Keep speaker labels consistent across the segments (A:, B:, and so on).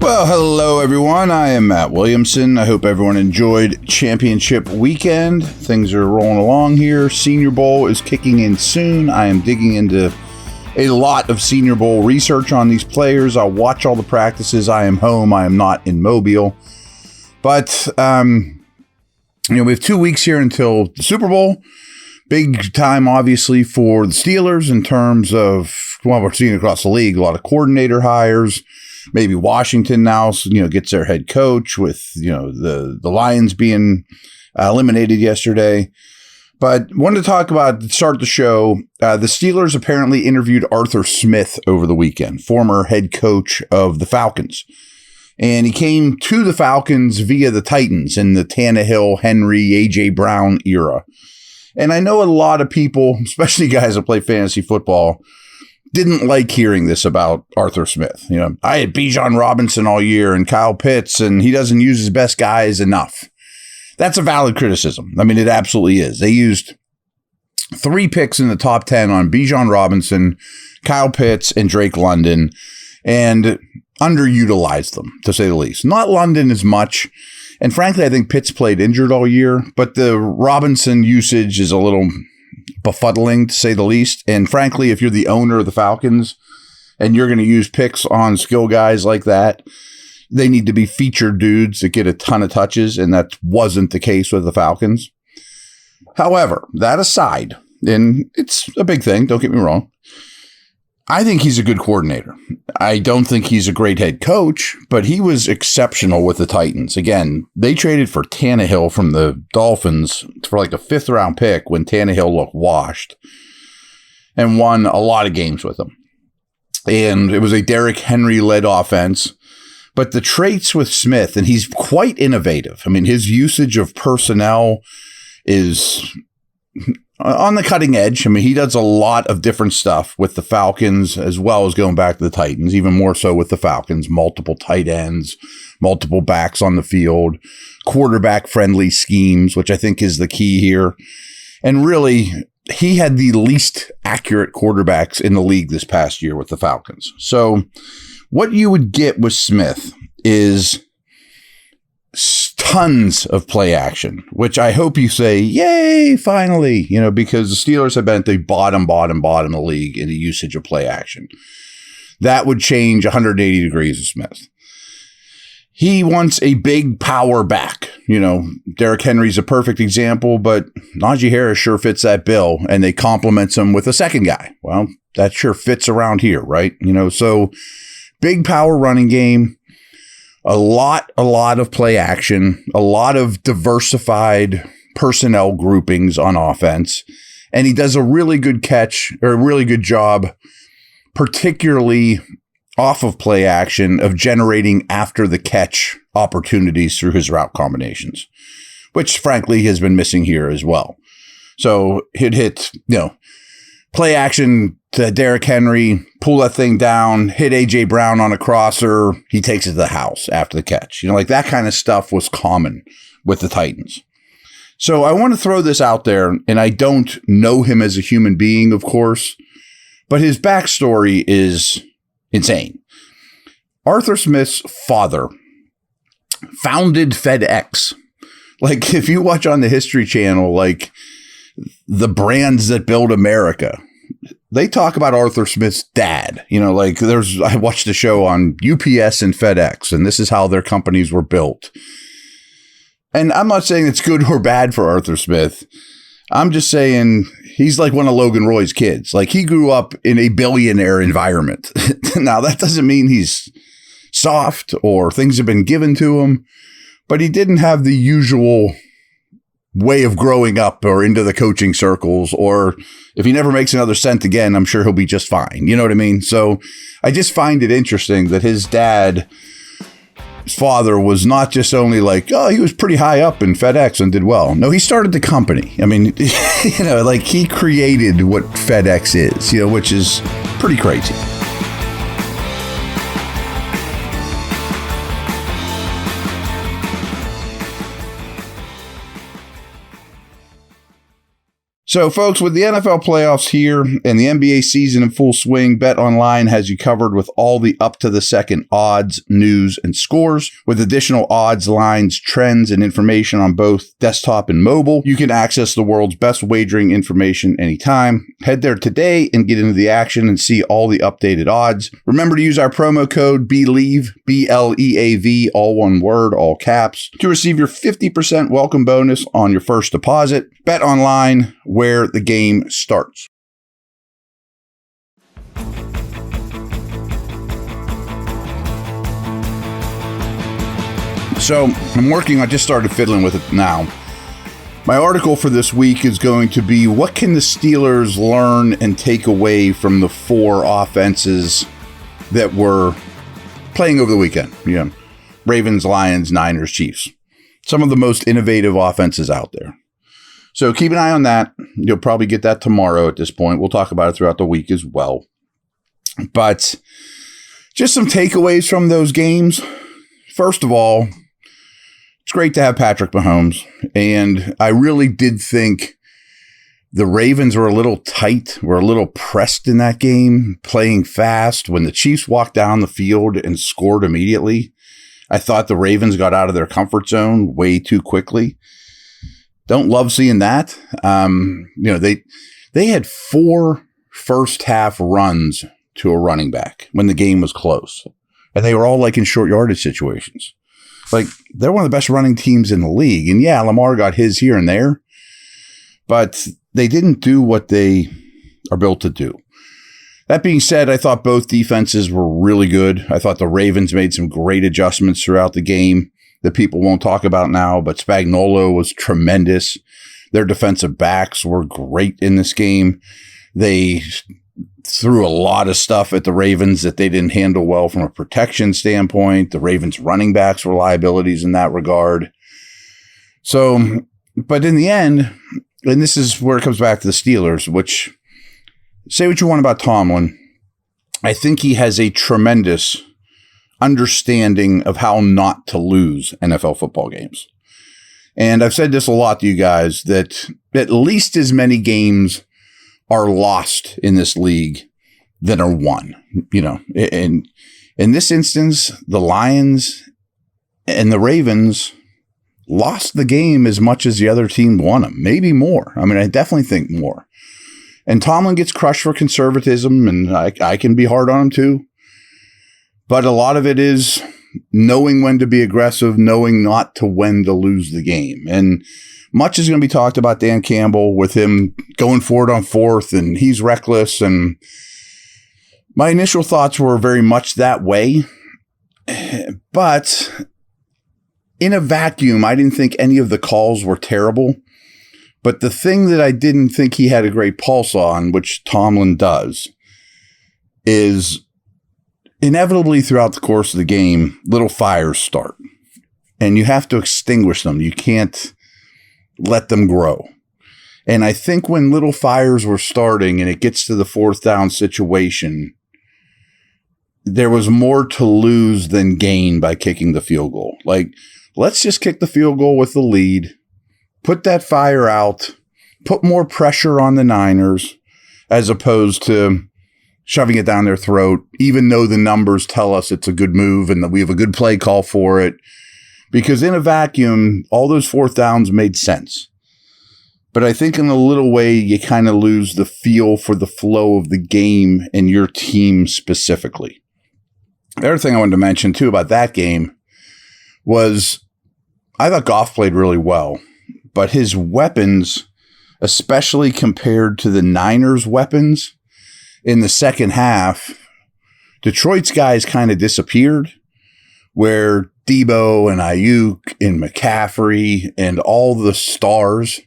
A: Well, hello everyone. I am Matt Williamson. I hope everyone enjoyed championship weekend. Things are rolling along here. Senior Bowl is kicking in soon. I am digging into a lot of Senior Bowl research on these players. I'll watch all the practices. I am home. I am not in Mobile. But, we have 2 weeks here until the Super Bowl. Big time, obviously, for the Steelers in terms of, well, we're seeing across the league, a lot of coordinator hires. Maybe Washington now, gets their head coach with, the Lions being eliminated yesterday. But wanted to talk about, start the show, the Steelers apparently interviewed Arthur Smith over the weekend, former head coach of the Falcons. And he came to the Falcons via the Titans in the Tannehill, Henry, A.J. Brown era. And I know a lot of people, especially guys that play fantasy football, didn't like hearing this about Arthur Smith. I had Dejan Robinson all year and Kyle Pitts, and he doesn't use his best guys enough. That's a valid criticism. I mean, it absolutely is. They used 3 picks in the top 10 on Dejan Robinson, Kyle Pitts, and Drake London, and underutilized them, to say the least. Not London as much. And frankly, I think Pitts played injured all year, but the Robinson usage is a little befuddling, to say the least. And frankly, if you're the owner of the Falcons and you're going to use picks on skill guys like that, they need to be featured dudes that get a ton of touches, and that wasn't the case with the Falcons. However, that aside, and it's a big thing, don't get me wrong, I think he's a good coordinator. I don't think he's a great head coach, but he was exceptional with the Titans. Again, they traded for Tannehill from the Dolphins for like a 5th round pick when Tannehill looked washed, and won a lot of games with him. And it was a Derrick Henry-led offense. But the traits with Smith, and he's quite innovative. I mean, his usage of personnel is on the cutting edge. I mean, he does a lot of different stuff with the Falcons as well as going back to the Titans, even more so with the Falcons. Multiple tight ends, multiple backs on the field, quarterback-friendly schemes, which I think is the key here. And really, he had the least accurate quarterbacks in the league this past year with the Falcons. So what you would get with Smith is tons of play action, which I hope you say, yay, finally, because the Steelers have been at the bottom of the league in the usage of play action. That would change 180 degrees of Smith. He wants a big power back. Derrick Henry's a perfect example, but Najee Harris sure fits that bill, and they complement him with a second guy. Well, that sure fits around here, right? So big power running game, a lot of play action, a lot of diversified personnel groupings on offense. And he does a really good job, particularly off of play action, of generating after the catch opportunities through his route combinations, which frankly has been missing here as well. So he'd hit, play action to Derrick Henry, pull that thing down, hit A.J. Brown on a crosser, he takes it to the house after the catch. Like that kind of stuff was common with the Titans. So I want to throw this out there, and I don't know him as a human being, of course, but his backstory is insane. Arthur Smith's father founded FedEx. Like if you watch on the History Channel, like the brands that build America, they talk about Arthur Smith's dad. I watched a show on UPS and FedEx, and this is how their companies were built. And I'm not saying it's good or bad for Arthur Smith. I'm just saying he's like one of Logan Roy's kids. Like he grew up in a billionaire environment. Now, that doesn't mean he's soft or things have been given to him, but he didn't have the usual way of growing up or into the coaching circles, or if he never makes another cent again, I'm sure he'll be just fine. You know what I mean? So I just find it interesting that his father was not just only like, oh, he was pretty high up in FedEx and did well. No, he started the company. I mean, like he created what FedEx is, which is pretty crazy. So, folks, with the NFL playoffs here and the NBA season in full swing, BetOnline has you covered with all the up-to-the-second odds, news, and scores. With additional odds, lines, trends, and information on both desktop and mobile, you can access the world's best wagering information anytime. Head there today and get into the action and see all the updated odds. Remember to use our promo code BELIEVE, BLEAV, all one word, all caps, to receive your 50% welcome bonus on your first deposit. BetOnline, where the game starts. So I just started fiddling with it now. My article for this week is going to be, what can the Steelers learn and take away from the four offenses that were playing over the weekend? Ravens, Lions, Niners, Chiefs. Some of the most innovative offenses out there. So keep an eye on that. You'll probably get that tomorrow at this point. We'll talk about it throughout the week as well. But just some takeaways from those games. First of all, it's great to have Patrick Mahomes. And I really did think the Ravens were a little tight, were a little pressed in that game, playing fast. When the Chiefs walked down the field and scored immediately, I thought the Ravens got out of their comfort zone way too quickly. Don't love seeing that. They had 4 first half runs to a running back when the game was close. And they were all like in short yardage situations. Like, they're one of the best running teams in the league. And yeah, Lamar got his here and there, but they didn't do what they are built to do. That being said, I thought both defenses were really good. I thought the Ravens made some great adjustments throughout the game that people won't talk about now, but Spagnuolo was tremendous. Their defensive backs were great in this game. They threw a lot of stuff at the Ravens that they didn't handle well from a protection standpoint. The Ravens running backs were liabilities in that regard. So, but in the end, and this is where it comes back to the Steelers, which, say what you want about Tomlin, I think he has a tremendous understanding of how not to lose NFL football games. And I've said this a lot to you guys, that at least as many games are lost in this league than are won. And in this instance, the Lions and the Ravens lost the game as much as the other team won them, maybe more. I mean, I definitely think more. And Tomlin gets crushed for conservatism, and I can be hard on him too. But a lot of it is knowing when to be aggressive, knowing not to when to lose the game. And much is going to be talked about Dan Campbell with him going forward on 4th, and he's reckless. And my initial thoughts were very much that way. But in a vacuum, I didn't think any of the calls were terrible. But the thing that I didn't think he had a great pulse on, which Tomlin does, is inevitably throughout the course of the game, little fires start. And you have to extinguish them. You can't let them grow. And I think when little fires were starting and it gets to the 4th down situation, there was more to lose than gain by kicking the field goal. Like, let's just kick the field goal with the lead, put that fire out, put more pressure on the Niners, as opposed to shoving it down their throat, even though the numbers tell us it's a good move and that we have a good play call for it. Because in a vacuum, all those 4th downs made sense. But I think in a little way, you kind of lose the feel for the flow of the game and your team specifically. The other thing I wanted to mention, too, about that game was I thought Goff played really well. But his weapons, especially compared to the Niners' weapons in the second half, Detroit's guys kind of disappeared, where Debo and Ayuk and McCaffrey and all the stars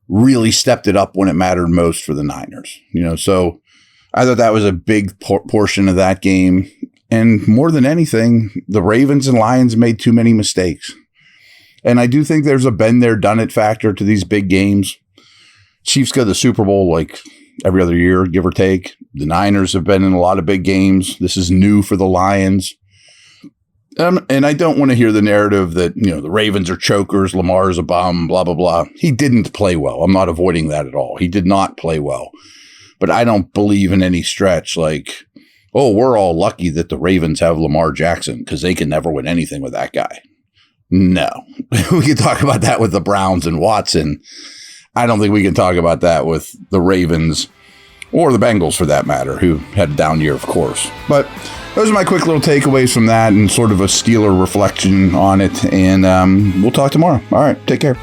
A: really stepped it up when it mattered most for the Niners. So I thought that was a big portion of that game. And more than anything, the Ravens and Lions made too many mistakes. And I do think there's a been there, done it factor to these big games. Chiefs go to the Super Bowl like every other year, give or take. The Niners have been in a lot of big games. This is new for the Lions. And I don't want to hear the narrative that, the Ravens are chokers, Lamar's a bum, blah, blah, blah. He didn't play well. I'm not avoiding that at all. He did not play well. But I don't believe in any stretch like, oh, we're all lucky that the Ravens have Lamar Jackson because they can never win anything with that guy. No. We can talk about that with the Browns and Watson. I don't think we can talk about that with the Ravens or the Bengals for that matter, who had a down year, of course. But those are my quick little takeaways from that and sort of a Steeler reflection on it. And we'll talk tomorrow. All right. Take care.